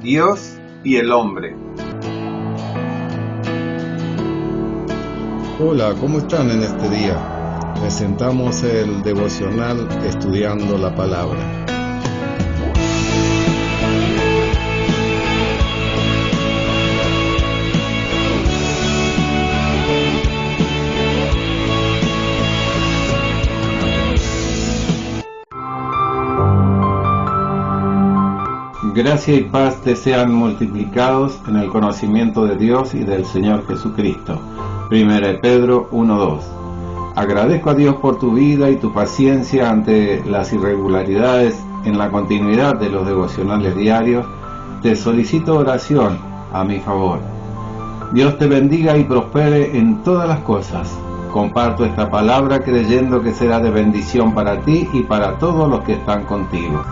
Dios y el hombre. Hola, ¿cómo están en este día? Presentamos el devocional Estudiando la Palabra. Gracia y paz te sean multiplicados en el conocimiento de Dios y del Señor Jesucristo. 1 Pedro 1:2. Agradezco a Dios por tu vida y tu paciencia ante las irregularidades en la continuidad de los devocionales diarios. Te solicito oración a mi favor. Dios te bendiga y prospere en todas las cosas. Comparto esta palabra creyendo que será de bendición para ti y para todos los que están contigo.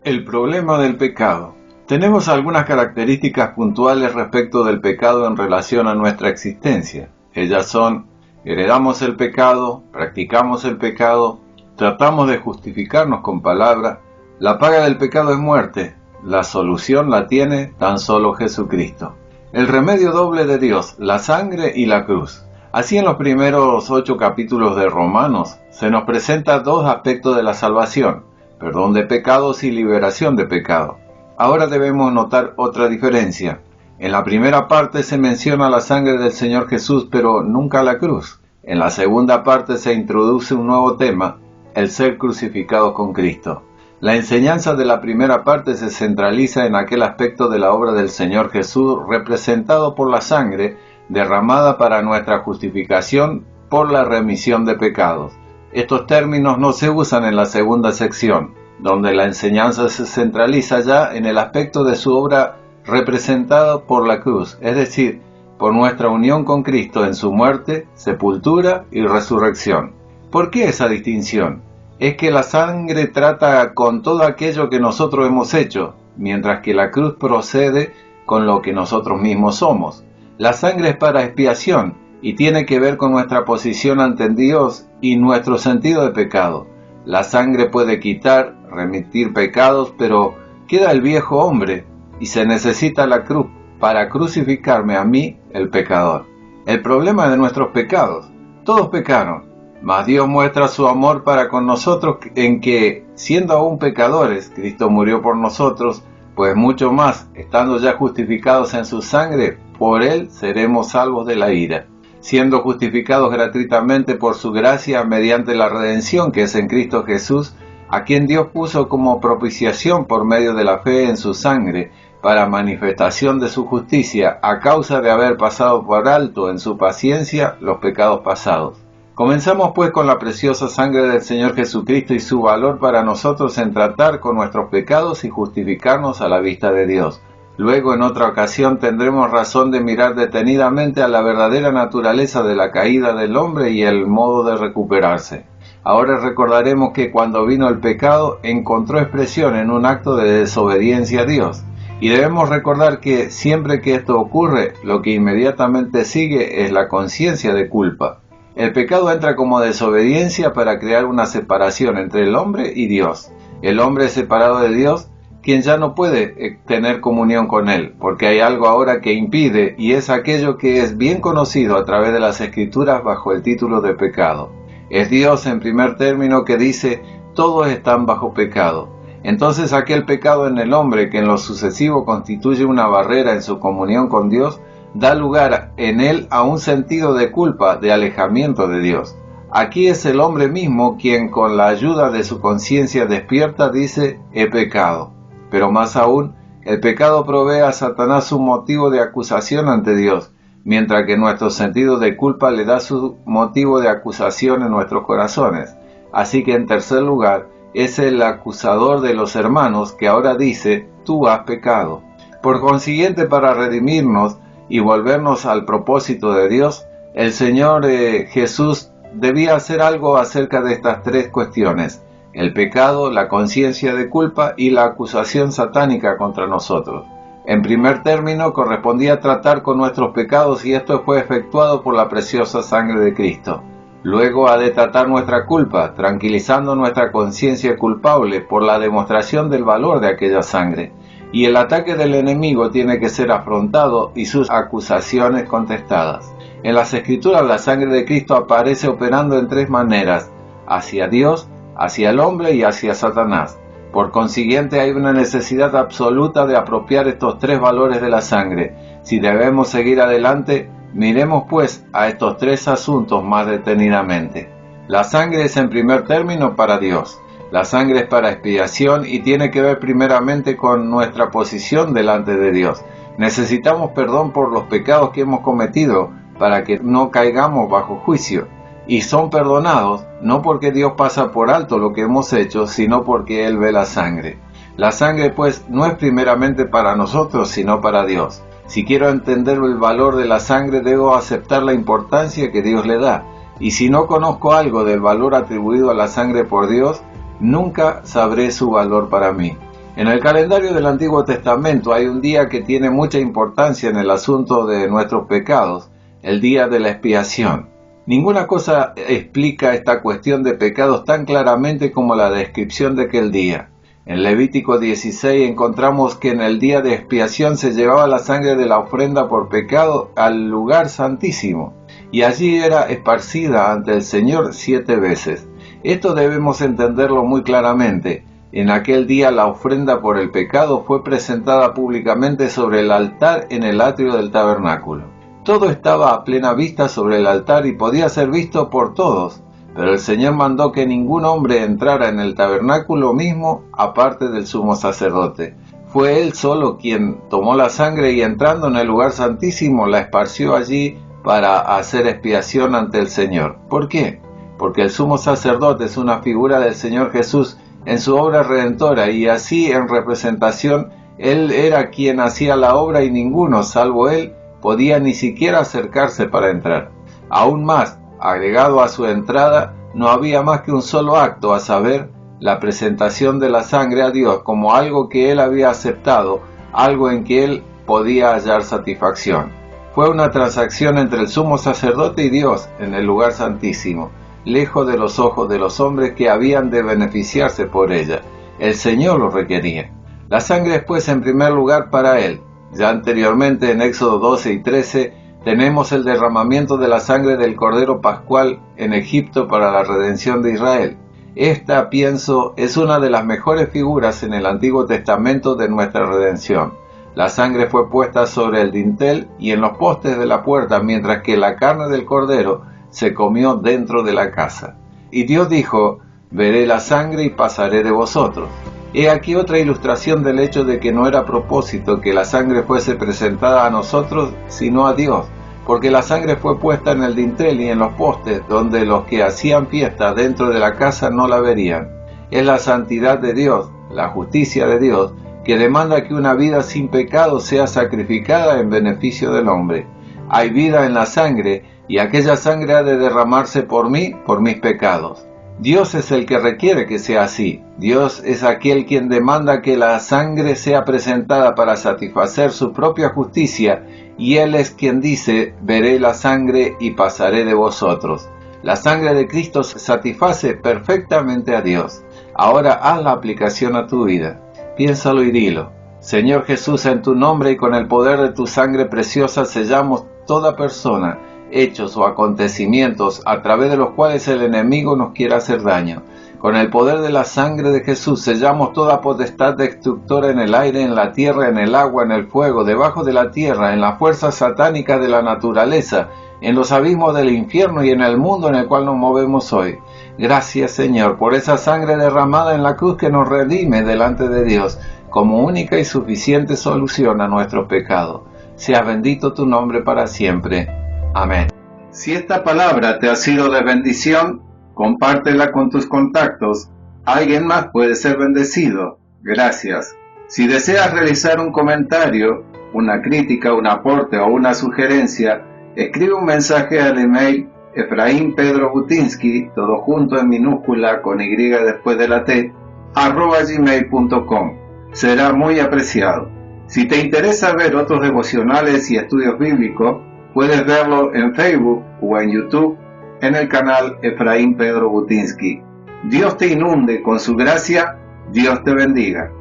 El problema del pecado. Tenemos algunas características puntuales respecto del pecado en relación a nuestra existencia. Ellas son: heredamos el pecado, practicamos el pecado, tratamos de justificarnos con palabra. La paga del pecado es muerte. La solución la tiene tan solo Jesucristo. El remedio doble de Dios, la sangre y la cruz. Así, en los primeros 8 capítulos de Romanos se nos presenta dos aspectos de la salvación: perdón de pecados y liberación de pecado. Ahora debemos notar otra diferencia. En la primera parte se menciona la sangre del Señor Jesús, pero nunca la cruz. En la segunda parte se introduce un nuevo tema: el ser crucificado con Cristo. La enseñanza de la primera parte se centraliza en aquel aspecto de la obra del Señor Jesús representado por la sangre derramada para nuestra justificación por la remisión de pecados. Estos términos no se usan en la segunda sección, donde la enseñanza se centraliza ya en el aspecto de su obra representada por la cruz, es decir, por nuestra unión con Cristo en su muerte, sepultura y resurrección. ¿Por qué esa distinción? Es que la sangre trata con todo aquello que nosotros hemos hecho, mientras que la cruz procede con lo que nosotros mismos somos. La sangre es para expiación y tiene que ver con nuestra posición ante Dios y nuestro sentido de pecado. La sangre puede quitar, remitir pecados, pero queda el viejo hombre y se necesita la cruz para crucificarme a mí, el pecador. El problema de nuestros pecados: todos pecaron, mas Dios muestra su amor para con nosotros en que, siendo aún pecadores, Cristo murió por nosotros, pues mucho más, estando ya justificados en su sangre, por Él seremos salvos de la ira. Siendo justificados gratuitamente por su gracia mediante la redención que es en Cristo Jesús, a quien Dios puso como propiciación por medio de la fe en su sangre, para manifestación de su justicia, a causa de haber pasado por alto en su paciencia los pecados pasados. Comenzamos pues con la preciosa sangre del Señor Jesucristo y su valor para nosotros en tratar con nuestros pecados y justificarnos a la vista de Dios. Luego, en otra ocasión, tendremos razón de mirar detenidamente a la verdadera naturaleza de la caída del hombre y el modo de recuperarse. Ahora recordaremos que cuando vino el pecado, encontró expresión en un acto de desobediencia a Dios. Y debemos recordar que siempre que esto ocurre, lo que inmediatamente sigue es la conciencia de culpa. El pecado entra como desobediencia para crear una separación entre el hombre y Dios. El hombre es separado de Dios, quien ya no puede tener comunión con Él, porque hay algo ahora que impide, y es aquello que es bien conocido a través de las Escrituras bajo el título de pecado. Es Dios, en primer término, que dice: todos están bajo pecado. Entonces aquel pecado en el hombre, que en lo sucesivo constituye una barrera en su comunión con Dios, da lugar en él a un sentido de culpa, de alejamiento de Dios. Aquí es el hombre mismo quien, con la ayuda de su conciencia despierta, dice: he pecado. Pero más aún, el pecado provee a Satanás un motivo de acusación ante Dios, mientras que nuestro sentido de culpa le da su motivo de acusación en nuestros corazones. Así que, en tercer lugar, es el acusador de los hermanos que ahora dice: tú has pecado. Por consiguiente, para redimirnos y volvernos al propósito de Dios, el Señor Jesús debía hacer algo acerca de estas tres cuestiones: el pecado, la conciencia de culpa y la acusación satánica contra nosotros. En primer término, correspondía tratar con nuestros pecados, y esto fue efectuado por la preciosa sangre de Cristo. Luego ha de tratar nuestra culpa, tranquilizando nuestra conciencia culpable por la demostración del valor de aquella sangre. Y el ataque del enemigo tiene que ser afrontado y sus acusaciones contestadas. En las Escrituras la sangre de Cristo aparece operando en tres maneras: hacia Dios, hacia el hombre y hacia Satanás. Por consiguiente, hay una necesidad absoluta de apropiar estos tres valores de la sangre. Si debemos seguir adelante, miremos pues a estos tres asuntos más detenidamente. La sangre es en primer término para Dios. La sangre es para expiación y tiene que ver primeramente con nuestra posición delante de Dios. Necesitamos perdón por los pecados que hemos cometido para que no caigamos bajo juicio. Y son perdonados no porque Dios pasa por alto lo que hemos hecho, sino porque Él ve la sangre. La sangre pues no es primeramente para nosotros, sino para Dios. Si quiero entender el valor de la sangre, debo aceptar la importancia que Dios le da. Y si no conozco algo del valor atribuido a la sangre por Dios, nunca sabré su valor para mí. En el calendario del Antiguo Testamento hay un día que tiene mucha importancia en el asunto de nuestros pecados, el día de la expiación. Ninguna cosa explica esta cuestión de pecados tan claramente como la descripción de aquel día. En Levítico 16 encontramos que en el día de expiación se llevaba la sangre de la ofrenda por pecado al lugar santísimo, y allí era esparcida ante el Señor 7 veces. Esto debemos entenderlo muy claramente. En aquel día la ofrenda por el pecado fue presentada públicamente sobre el altar en el atrio del tabernáculo. Todo estaba a plena vista sobre el altar y podía ser visto por todos, pero el Señor mandó que ningún hombre entrara en el tabernáculo mismo aparte del sumo sacerdote. Fue él solo quien tomó la sangre y entrando en el lugar santísimo la esparció allí para hacer expiación ante el Señor. ¿Por qué? Porque el sumo sacerdote es una figura del Señor Jesús en su obra redentora, y así en representación Él era quien hacía la obra y ninguno, salvo Él, podía ni siquiera acercarse para entrar. Aún más, agregado a su entrada, no había más que un solo acto, a saber, la presentación de la sangre a Dios como algo que Él había aceptado, algo en que Él podía hallar satisfacción. Fue una transacción entre el sumo sacerdote y Dios en el lugar santísimo, lejos de los ojos de los hombres que habían de beneficiarse por ella. El Señor lo requería. La sangre es pues en primer lugar para Él. Ya anteriormente en Éxodo 12 y 13 tenemos el derramamiento de la sangre del Cordero Pascual en Egipto para la redención de Israel. Esta, pienso, es una de las mejores figuras en el Antiguo Testamento de nuestra redención. La sangre fue puesta sobre el dintel y en los postes de la puerta, mientras que la carne del Cordero se comió dentro de la casa. Y Dios dijo: veré la sangre y pasaré de vosotros. He aquí otra ilustración del hecho de que no era a propósito que la sangre fuese presentada a nosotros, sino a Dios, porque la sangre fue puesta en el dintel y en los postes, donde los que hacían fiesta dentro de la casa no la verían. Es la santidad de Dios, la justicia de Dios, que demanda que una vida sin pecado sea sacrificada en beneficio del hombre. Hay vida en la sangre, y aquella sangre ha de derramarse por mí, por mis pecados. Dios es el que requiere que sea así. Dios es aquel quien demanda que la sangre sea presentada para satisfacer su propia justicia, y Él es quien dice: veré la sangre y pasaré de vosotros. La sangre de Cristo satisface perfectamente a Dios. Ahora haz la aplicación a tu vida. Piénsalo y dilo: Señor Jesús, en tu nombre y con el poder de tu sangre preciosa sellamos toda persona, hechos o acontecimientos a través de los cuales el enemigo nos quiere hacer daño. Con el poder de la sangre de Jesús sellamos toda potestad destructora en el aire, en la tierra, en el agua, en el fuego, debajo de la tierra, en las fuerzas satánicas de la naturaleza, en los abismos del infierno y en el mundo en el cual nos movemos hoy. Gracias, Señor, por esa sangre derramada en la cruz que nos redime delante de Dios como única y suficiente solución a nuestros pecados. Sea bendito tu nombre para siempre. Amén. Si esta palabra te ha sido de bendición, compártela con tus contactos. Alguien más puede ser bendecido. Gracias. Si deseas realizar un comentario, una crítica, un aporte o una sugerencia, escribe un mensaje al email efraimpedrobutinsky, todo junto en minúscula con y después de la t, @gmail.com. Será muy apreciado. Si te interesa ver otros devocionales y estudios bíblicos, puedes verlo en Facebook o en YouTube en el canal Efraín Pedro Butinsky. Dios te inunde con su gracia, Dios te bendiga.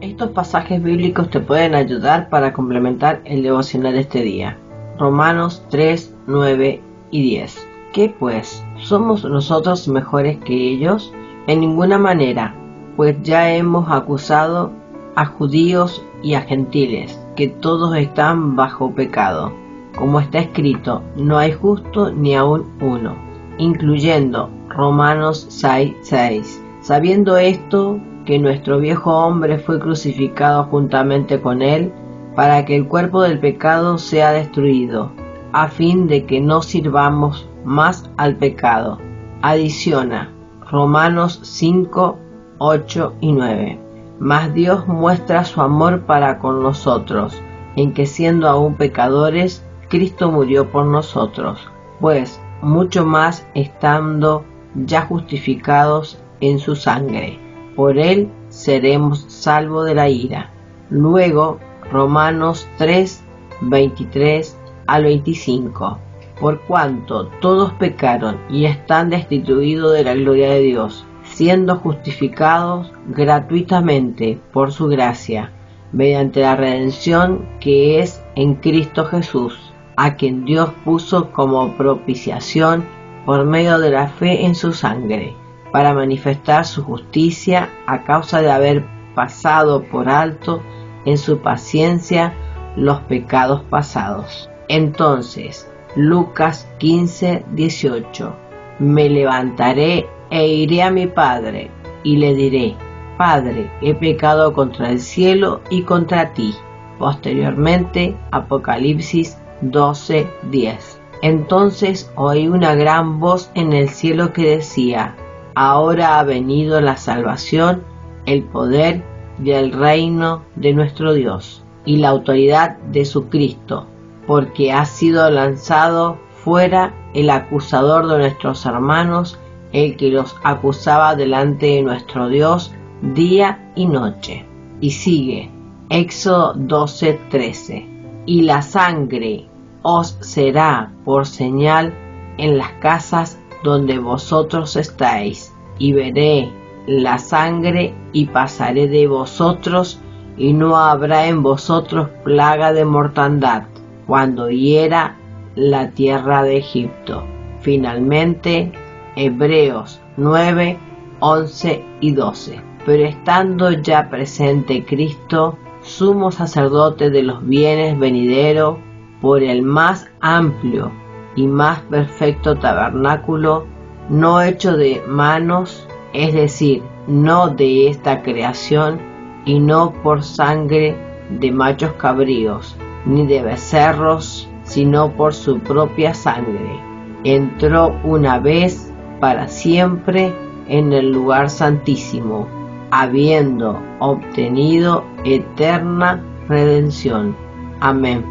Estos pasajes bíblicos te pueden ayudar para complementar el devocional de este día. Romanos 3, 9 y 10. ¿Qué pues? ¿Somos nosotros mejores que ellos? En ninguna manera, pues ya hemos acusado a judíos y a gentiles, que todos están bajo pecado. Como está escrito, no hay justo ni aun uno, incluyendo Romanos 6:6. Sabiendo esto, que nuestro viejo hombre fue crucificado juntamente con él, para que el cuerpo del pecado sea destruido, a fin de que no sirvamos más al pecado. Adiciona Romanos 5, 8 y 9. Mas Dios muestra su amor para con nosotros, en que siendo aún pecadores, Cristo murió por nosotros, pues mucho más estando ya justificados en su sangre, por él seremos salvos de la ira. Luego, Romanos 3, 23 al 25. Por cuanto todos pecaron y están destituidos de la gloria de Dios, siendo justificados gratuitamente por su gracia, mediante la redención que es en Cristo Jesús, a quien Dios puso como propiciación por medio de la fe en su sangre, para manifestar su justicia a causa de haber pasado por alto en su paciencia los pecados pasados. Entonces, Lucas 15, 18. Me levantaré e iré a mi padre, y le diré: Padre, he pecado contra el cielo y contra ti. Posteriormente, Apocalipsis 12, 10. Entonces oí una gran voz en el cielo que decía: Ahora ha venido la salvación, el poder y el reino de nuestro Dios, y la autoridad de su Cristo, porque ha sido lanzado fuera el acusador de nuestros hermanos, el que los acusaba delante de nuestro Dios día y noche. Y sigue, Éxodo 12, 13. Y la sangre os será por señal en las casas donde vosotros estáis, y veré la sangre y pasaré de vosotros, y no habrá en vosotros plaga de mortandad, cuando hiera la tierra de Egipto. Finalmente, Hebreos 9, 11 y 12. Pero estando ya presente Cristo, sumo sacerdote de los bienes venideros, por el más amplio y más perfecto tabernáculo, no hecho de manos, es decir, no de esta creación, y no por sangre de machos cabríos, ni de becerros, sino por su propia sangre, entró una vez para siempre en el lugar santísimo, habiendo obtenido eterna redención. Amén.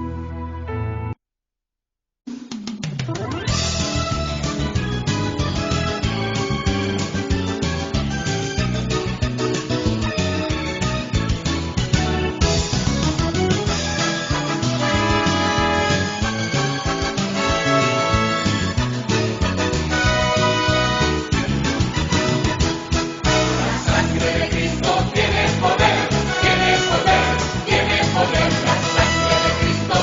La sangre de Cristo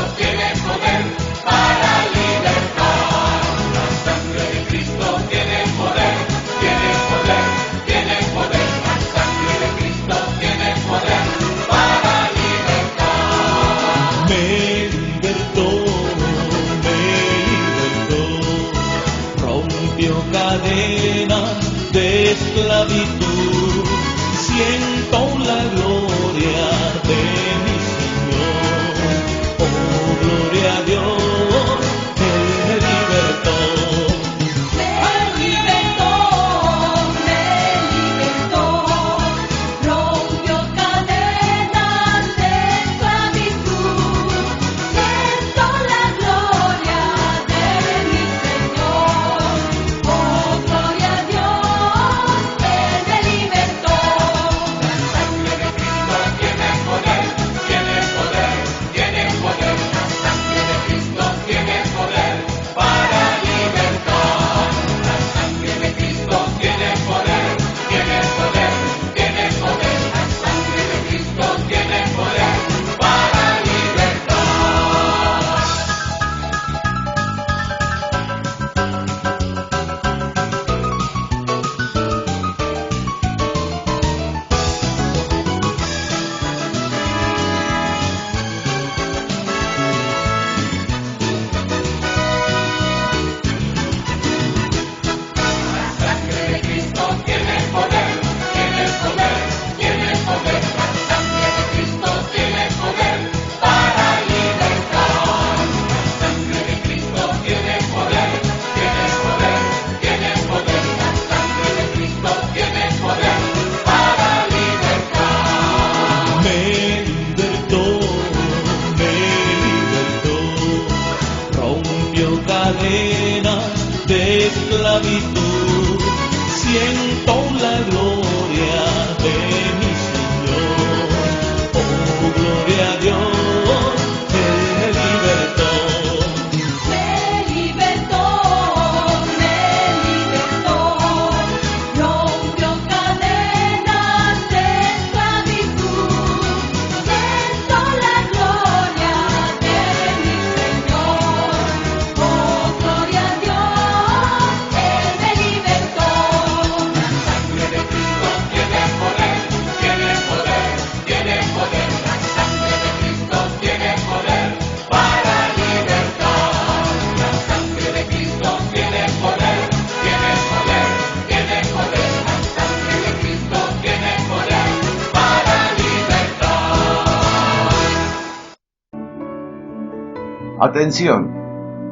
Atención,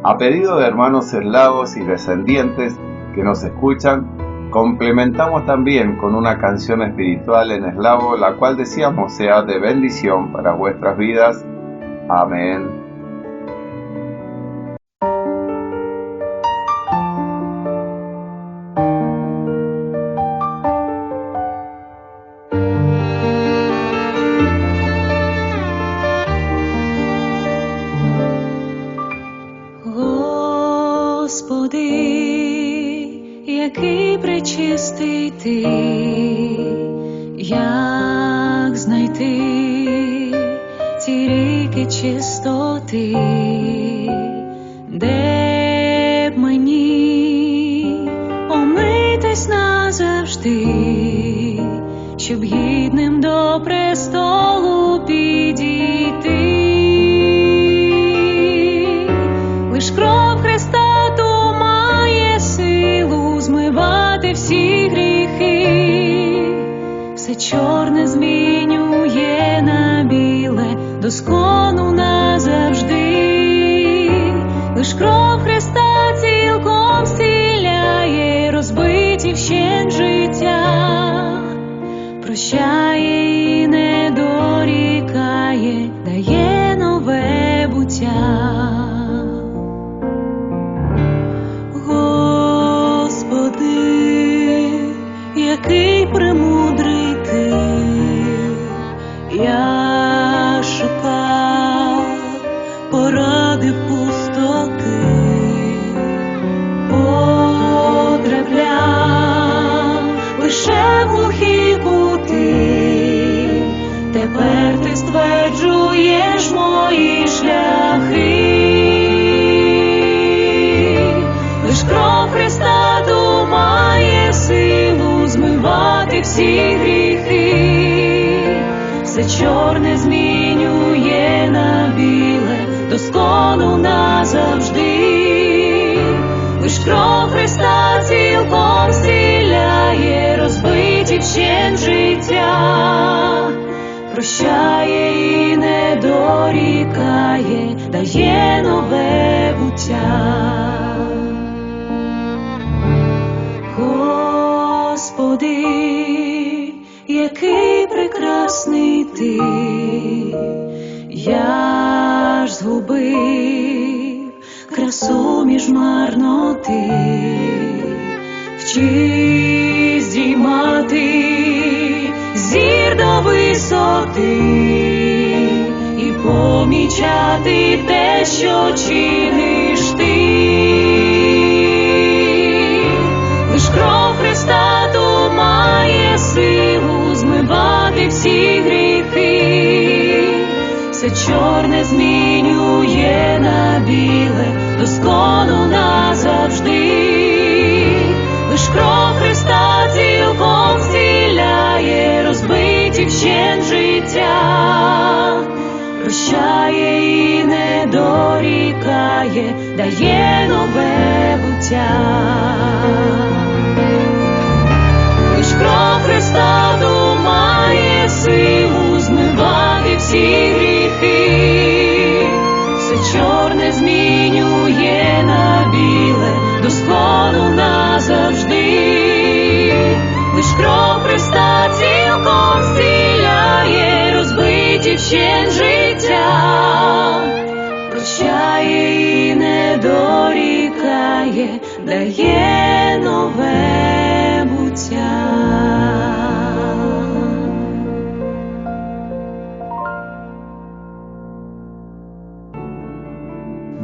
a pedido de hermanos eslavos y descendientes que nos escuchan, complementamos también con una canción espiritual en eslavo, la cual deseamos sea de bendición para vuestras vidas. Amén. Господи, який пречистий ти, як знайти ці ріки чистоти, де б мені омитись назавжди, щоб гідним до престолу підійти. Лиш кров Христа ту має силу змивати всі гріхи, все чорне змінює на біле, доскону назавжди. Лиш кров Христа цілком зціляє розбиті вщент життя, прощає і не дорікає, дає нове буття. Який премудрий ти, я шукав поради пустоти, потрапляв лише в глухі кути, тепер ти стверджуєш мої шляхи. Лиш кров Христа ту має силу змивати всі гріхи, все чорне змінює на біле, доскону назавжди. Лиш кров Христа цілком зціляє розбиті вщент життя, прощає і не дорікає, дає нове буття. Господи, який прекрасний ти, я ж згубив красу між марноти, вчи здіймати зір до висоти і помічати те, що чиниш ти. Лиш кров Христа ту має силу змивати всі гріхи, все чорне змінює на біле, доскону назавжди. Лиш кров Христа цілком зціляє розбиті вщент життя, прощає і не дорікає, дає нове буття. Лиш кров Христа ту має силу змивати всі гріхи, все чорне змінює на біле, доскону назавжди. Лиш кров Христа цілком зціляє розбиті вщент життя, прощає і не дорікає, дає нове буття.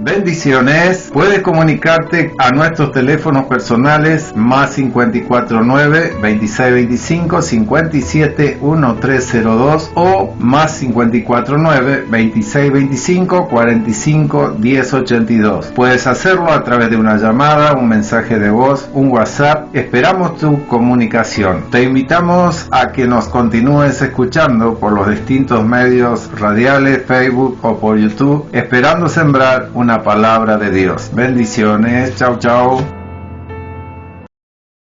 Bendiciones. Puedes comunicarte a nuestros teléfonos personales más 549-2625-571302 o más 549-2625-451082. Puedes hacerlo a través de una llamada, un mensaje de voz, un WhatsApp. Esperamos tu comunicación. Te invitamos a que nos continúes escuchando por los distintos medios radiales, Facebook o por YouTube, esperando sembrar una palabra de Dios. Bendiciones. Chao, chao.